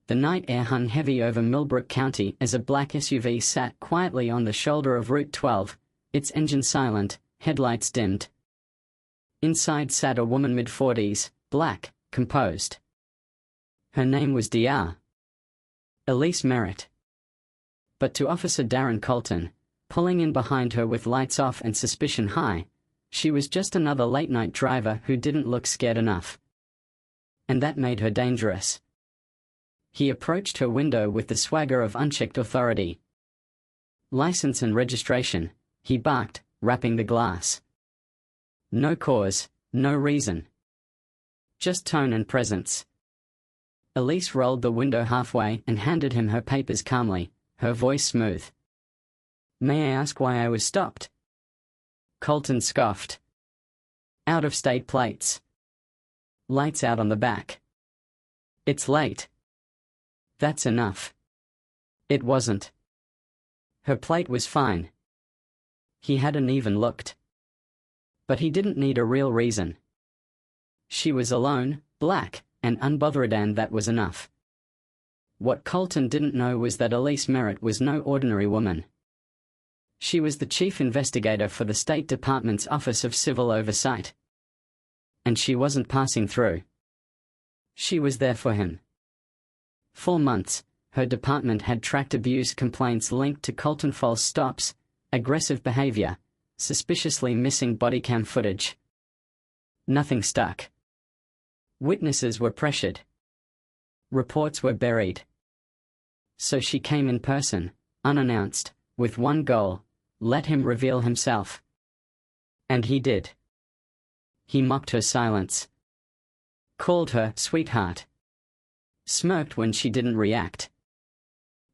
The night air hung heavy over Millbrook County as a black SUV sat quietly on the shoulder of Route 12, its engine silent, headlights dimmed. Inside sat a woman mid-40s, black, composed. Her name was Dr. Elise Merritt. But to Officer Darren Colton, pulling in behind her with lights off and suspicion high, she was just another late-night driver who didn't look scared enough. And that made her dangerous. He approached her window with the swagger of unchecked authority. "License and registration," he barked, rapping the glass. "No cause, no reason. Just tone and presence." Elise rolled the window halfway and handed him her papers calmly, her voice smooth. "May I ask why I was stopped?" Colton scoffed. "Out-of-state plates. Lights out on the back. It's late." "That's enough." It wasn't. Her plate was fine. He hadn't even looked. But he didn't need a real reason. She was alone, black, and unbothered, and that was enough. What Colton didn't know was that Elise Merritt was no ordinary woman. She was the chief investigator for the State Department's Office of Civil Oversight. And she wasn't passing through. She was there for him. For months, her department had tracked abuse complaints linked to Colton false stops, aggressive behavior, suspiciously missing body cam footage. Nothing stuck. Witnesses were pressured. Reports were buried. So she came in person, unannounced, with one goal: let him reveal himself. And he did. He mocked her silence. Called her sweetheart. Smirked when she didn't react.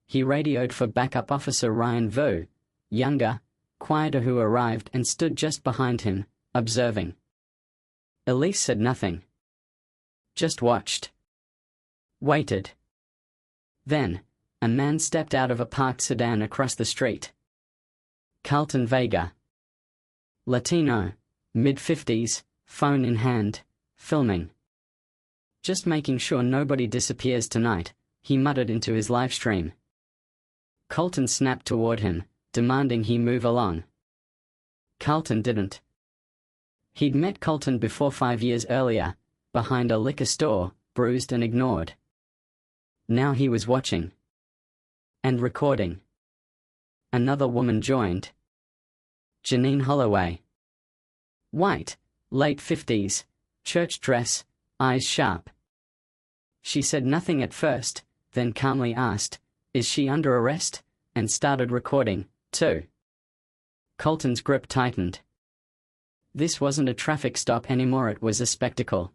He radioed for backup officer Ryan Vu, younger, quieter, who arrived and stood just behind him, observing. Elise said nothing. Just watched. Waited. Then, a man stepped out of a parked sedan across the street. Carlton Vega. Latino, mid-50s, phone in hand, filming. "Just making sure nobody disappears tonight," he muttered into his live stream. Colton snapped toward him, demanding he move along. Carlton didn't. He'd met Colton before 5 years earlier, behind a liquor store, bruised and ignored. Now he was watching. And recording. Another woman joined. Janine Holloway. White, late 50s, church dress, eyes sharp. She said nothing at first, then calmly asked, "Is she under arrest?" and started recording, too. Colton's grip tightened. This wasn't a traffic stop anymore, it was a spectacle.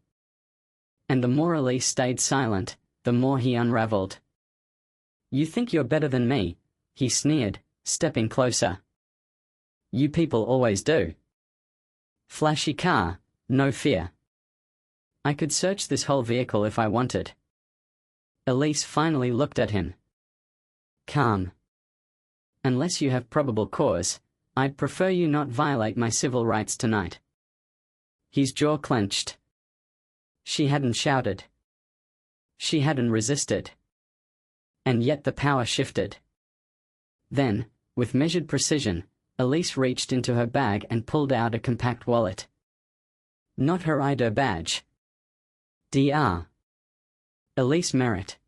And the more Elise stayed silent, the more he unraveled. "You think you're better than me," he sneered, stepping closer. "You people always do. Flashy car, no fear. I could search this whole vehicle if I wanted." Elise finally looked at him. Calm. "Unless you have probable cause, I'd prefer you not violate my civil rights tonight." His jaw clenched. She hadn't shouted. She hadn't resisted. And yet the power shifted. Then, with measured precision, Elise reached into her bag and pulled out a compact wallet. Not her ID badge. Dr. Elise Merritt.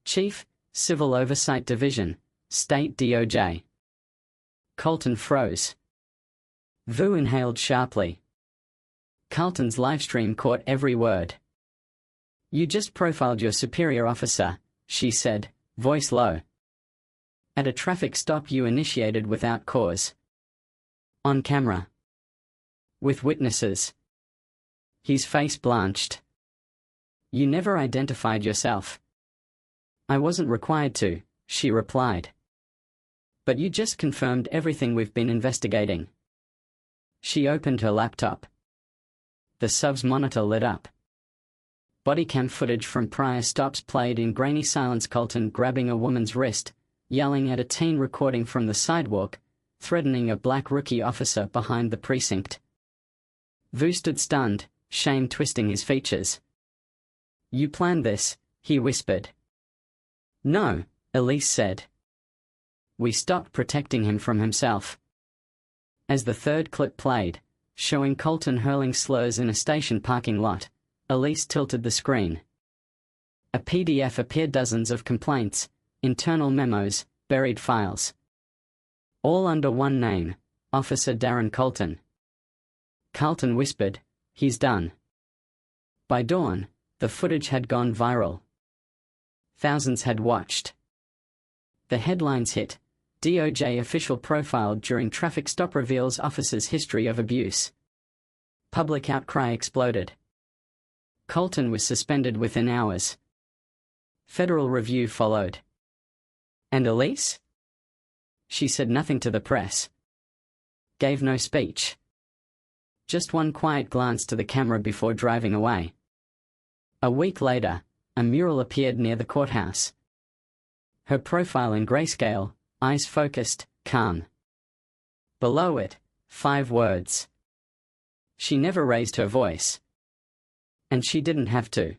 Chief, Civil Oversight Division, State DOJ. Colton froze. Vu inhaled sharply. Carlton's livestream caught every word. "You just profiled your superior officer," she said, voice low. "At a traffic stop you initiated without cause. On camera. With witnesses." His face blanched. "You never identified yourself." "I wasn't required to," she replied. "But you just confirmed everything we've been investigating." She opened her laptop. The sub's monitor lit up. Bodycam footage from prior stops played in grainy silence. Colton grabbing a woman's wrist, yelling at a teen recording from the sidewalk, threatening a black rookie officer behind the precinct. Vu stood stunned, shame twisting his features. "You planned this," he whispered. No, Elise said. We stopped protecting him from himself. As the third clip played, showing Colton hurling slurs in a station parking lot, Elise tilted the screen. A PDF appeared, dozens of complaints, internal memos, buried files. All under one name, Officer Darren Colton. Carlton whispered, "He's done." By dawn, the footage had gone viral. Thousands had watched. The headlines hit: DOJ official profiled during traffic stop reveals officer's history of abuse. Public outcry exploded. Colton was suspended within hours. Federal review followed. And Elise? She said nothing to the press. Gave no speech. Just one quiet glance to the camera before driving away. A week later, a mural appeared near the courthouse. Her profile in grayscale, eyes focused, calm. Below it, 5 words. She never raised her voice. And she didn't have to.